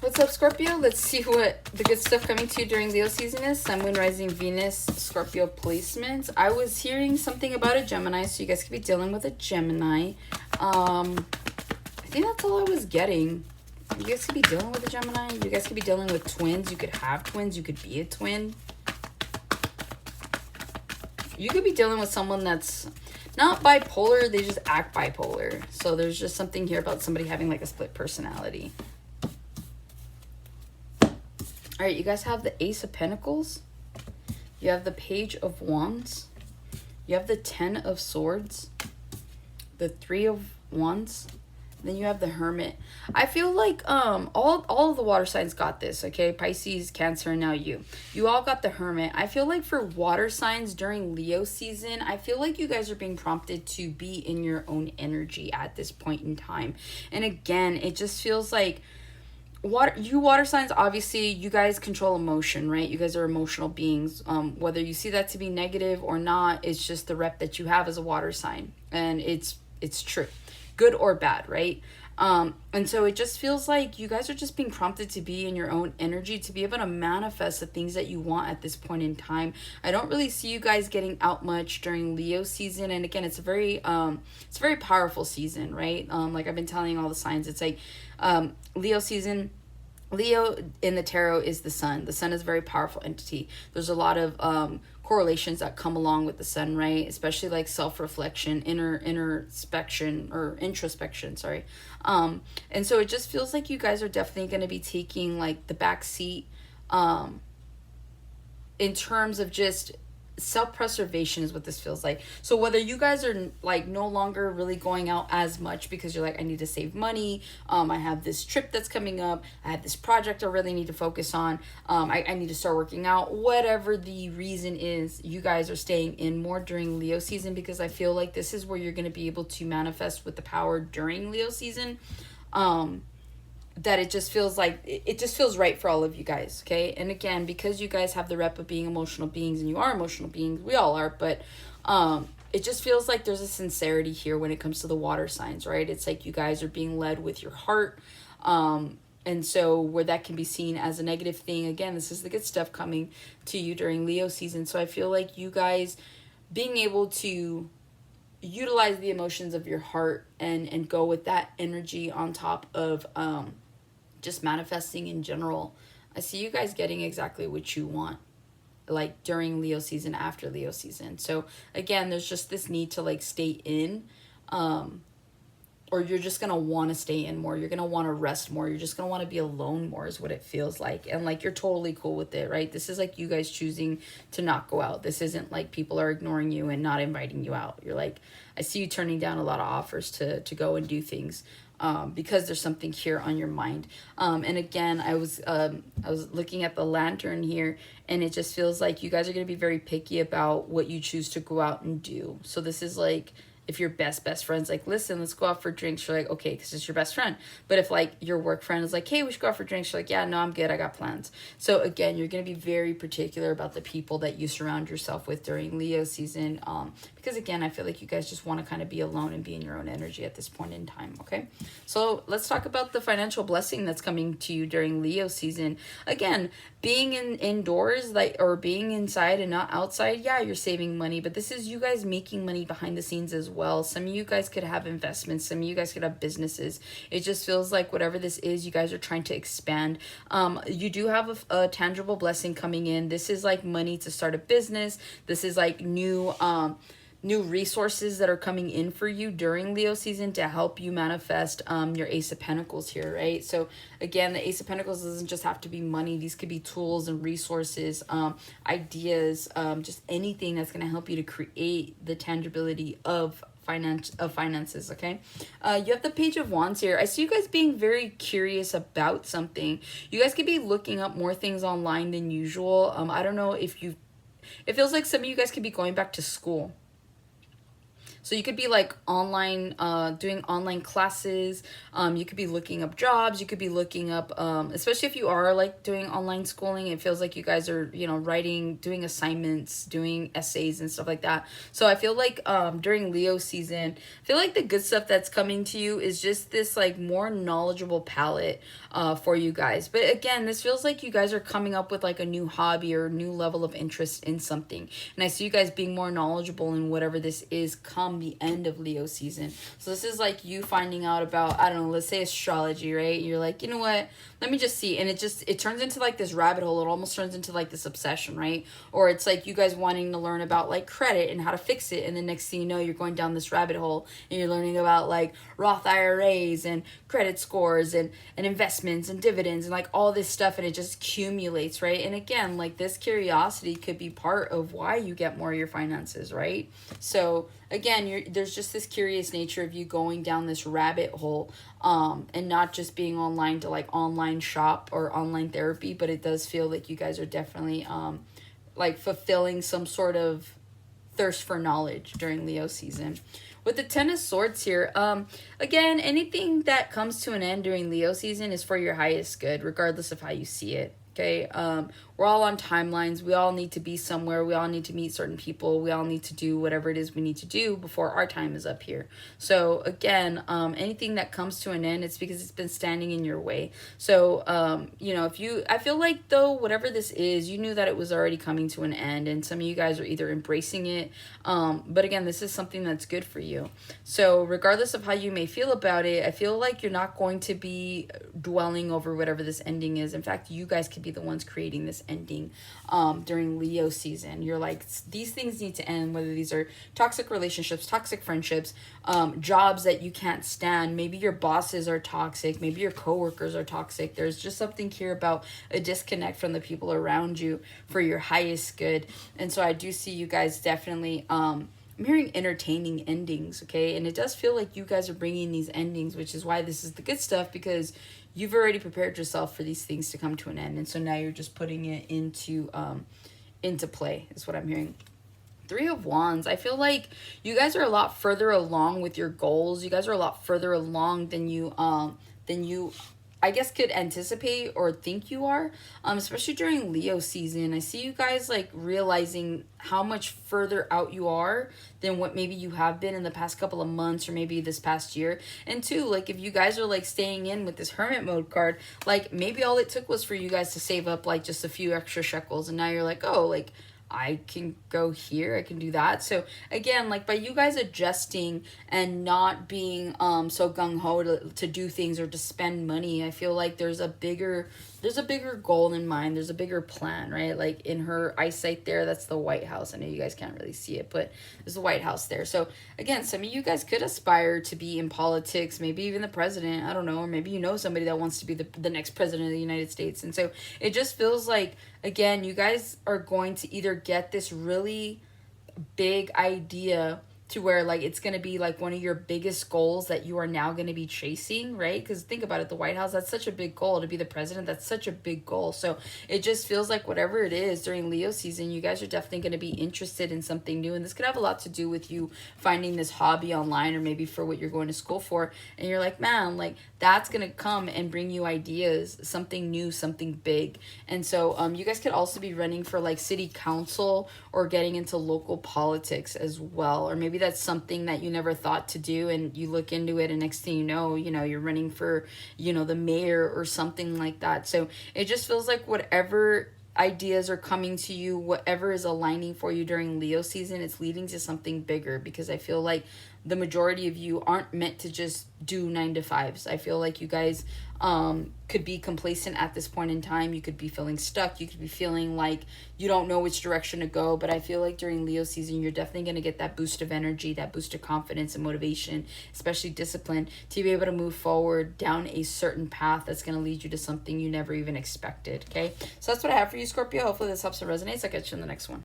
What's up, Scorpio? Let's see what the good stuff coming to you during Leo season is. Sun, Moon, Rising, Venus, Scorpio placements. I was hearing something about a Gemini, so you guys could be dealing with a Gemini. I think that's all I was getting. You guys could be dealing with a Gemini. You guys could be dealing with twins. You could have twins. You could be a twin. You could be dealing with someone that's not bipolar. They just act bipolar. So there's just something here about somebody having like a split personality. All right, you guys have the Ace of Pentacles. You have the Page of Wands. You have the Ten of Swords. The Three of Wands. Then you have the Hermit. I feel like all of the water signs got this, okay? Pisces, Cancer, and now you. You all got the Hermit. I feel like for water signs during Leo season, I feel like you guys are being prompted to be in your own energy at this point in time. And again, it just feels like water signs, obviously you guys control emotion, right? You guys are emotional beings. Whether you see that to be negative or not, it's just the rep that you have as a water sign, and it's true, good or bad, right? And so it just feels like you guys are just being prompted to be in your own energy, to be able to manifest the things that you want at this point in time. I don't really see you guys getting out much during Leo season. And again, it's a very powerful season, right? Like I've been telling all the signs, it's like Leo season. Leo in the tarot is the sun. The sun is a very powerful entity. There's a lot of correlations that come along with the sun, right? Especially like self-reflection, introspection, sorry. And so it just feels like you guys are definitely going to be taking like the back seat in terms of just self-preservation is what this feels like. So whether you guys are like no longer really going out as much because you're like, I need to save money, I have this trip that's coming up, I have this project I really need to focus on, I need to start working out, whatever the reason is, you guys are staying in more during Leo season, because I feel like this is where you're going to be able to manifest with the power during Leo season. That it just feels like it just feels right for all of you guys, okay? And again, because you guys have the rep of being emotional beings, and you are emotional beings, we all are, but it just feels like there's a sincerity here when it comes to the water signs, right? It's like you guys are being led with your heart, and so where that can be seen as a negative thing, again, this is the good stuff coming to you during Leo season. So I feel like you guys being able to utilize the emotions of your heart and go with that energy on top of just manifesting in general. I see you guys getting exactly what you want, like during Leo season, after Leo season. So again, there's just this need to like stay in, or you're just gonna want to stay in more, you're gonna want to rest more, you're just gonna want to be alone more is what it feels like. And like you're totally cool with it, right? This is like you guys choosing to not go out. This isn't like people are ignoring you and not inviting you out. You're like, I see you turning down a lot of offers to go and do things, because there's something here on your mind. And again, I was looking at the lantern here, and it just feels like you guys are going to be very picky about what you choose to go out and do. So this is like, if your best friend's like, listen, let's go out for drinks, you're like, okay, because it's your best friend. But if like your work friend is like, hey, we should go out for drinks, you're like, yeah, no, I'm good, I got plans. So again, you're going to be very particular about the people that you surround yourself with during Leo season, because again, I feel like you guys just want to kind of be alone and be in your own energy at this point in time, okay? So let's talk about the financial blessing that's coming to you during Leo season. Again, being indoors, like, or being inside and not outside, yeah, you're saving money, but this is you guys making money behind the scenes as well. Some of you guys could have investments, some of you guys could have businesses. It just feels like whatever this is, you guys are trying to expand. You do have a tangible blessing coming in. This is like money to start a business. This is like new resources that are coming in for you during Leo season to help you manifest your Ace of Pentacles here, right? So again, the Ace of Pentacles doesn't just have to be money. These could be tools and resources, ideas, just anything that's going to help you to create the tangibility of finances, okay? You have the Page of Wands here. I see you guys being very curious about something. You guys could be looking up more things online than usual. I don't know if it feels like some of you guys could be going back to school. So you could be like online, doing online classes. You could be looking up jobs. You could be looking up, especially if you are like doing online schooling, it feels like you guys are, writing, doing assignments, doing essays and stuff like that. So I feel like during Leo season, I feel like the good stuff that's coming to you is just this like more knowledgeable palette for you guys. But again, this feels like you guys are coming up with like a new hobby or a new level of interest in something. And I see you guys being more knowledgeable in whatever this is come the end of Leo season. So this is like you finding out about, I don't know, let's say astrology, right? You're like, you know what? Let me just see. And it turns into like this rabbit hole. It almost turns into like this obsession, right? Or it's like you guys wanting to learn about like credit and how to fix it. And the next thing you know, you're going down this rabbit hole and you're learning about like Roth IRAs and credit scores and investments and dividends and like all this stuff. And it just accumulates, right? And again, like this curiosity could be part of why you get more of your finances, right? So again, there's just this curious nature of you going down this rabbit hole, and not just being online to like online shop or online therapy, but it does feel like you guys are definitely like fulfilling some sort of thirst for knowledge during Leo season. With the Ten of Swords here, again, anything that comes to an end during Leo season is for your highest good, regardless of how you see it. Okay, we're all on timelines. We all need to be somewhere. We all need to meet certain people. We all need to do whatever it is we need to do before our time is up here. So again, anything that comes to an end, it's because it's been standing in your way. So, I feel like though, whatever this is, you knew that it was already coming to an end, and some of you guys are either embracing it. But again, this is something that's good for you. So regardless of how you may feel about it, I feel like you're not going to be dwelling over whatever this ending is. In fact, you guys could be the ones creating this ending during Leo season. You're like, these things need to end, whether these are toxic relationships, toxic friendships, jobs that you can't stand. Maybe your bosses are toxic. Maybe your coworkers are toxic. There's just something here about a disconnect from the people around you for your highest good. And so I do see you guys definitely I'm hearing entertaining endings, okay? And it does feel like you guys are bringing these endings, which is why this is the good stuff, because you've already prepared yourself for these things to come to an end. And so now you're just putting it into play, is what I'm hearing. Three of Wands. I feel like you guys are a lot further along with your goals. You guys are a lot further along than you I guess could anticipate or think you are, especially during Leo season. I see you guys like realizing how much further out you are than what maybe you have been in the past couple of months or maybe this past year. And two, like if you guys are like staying in with this hermit mode card, like maybe all it took was for you guys to save up like just a few extra shekels, and now you're like, oh, like I can go here, I can do that. So again, like by you guys adjusting and not being so gung-ho to do things or to spend money, I feel like there's a bigger goal in mind. There's a bigger plan, right? Like in her eyesight there, that's the White House. I know you guys can't really see it, but there's the White House there. So again, some of you guys could aspire to be in politics, maybe even the president, I don't know, or maybe you know somebody that wants to be the next president of the United States. And so it just feels like, again, you guys are going to either get this really big idea to where like it's going to be like one of your biggest goals that you are now going to be chasing, right? Because think about it, the White House, that's such a big goal. To be the president, that's such a big goal. So it just feels like whatever it is during Leo season, you guys are definitely going to be interested in something new. And this could have a lot to do with you finding this hobby online, or maybe for what you're going to school for. And you're like, man, like that's going to come and bring you ideas, something new, something big. And so you guys could also be running for like city council or getting into local politics as well. Or maybe that's something that you never thought to do, and you look into it, and next thing you know, you're running for, the mayor or something like that. So it just feels like whatever ideas are coming to you, whatever is aligning for you during Leo season, it's leading to something bigger, because I feel like the majority of you aren't meant to just do 9 to 5s. I feel like you guys could be complacent at this point in time. You could be feeling stuck. You could be feeling like you don't know which direction to go. But I feel like during Leo season, you're definitely going to get that boost of energy, that boost of confidence and motivation, especially discipline, to be able to move forward down a certain path that's going to lead you to something you never even expected. Okay, so that's what I have for you, Scorpio. Hopefully this helps and resonates. I'll catch you in the next one.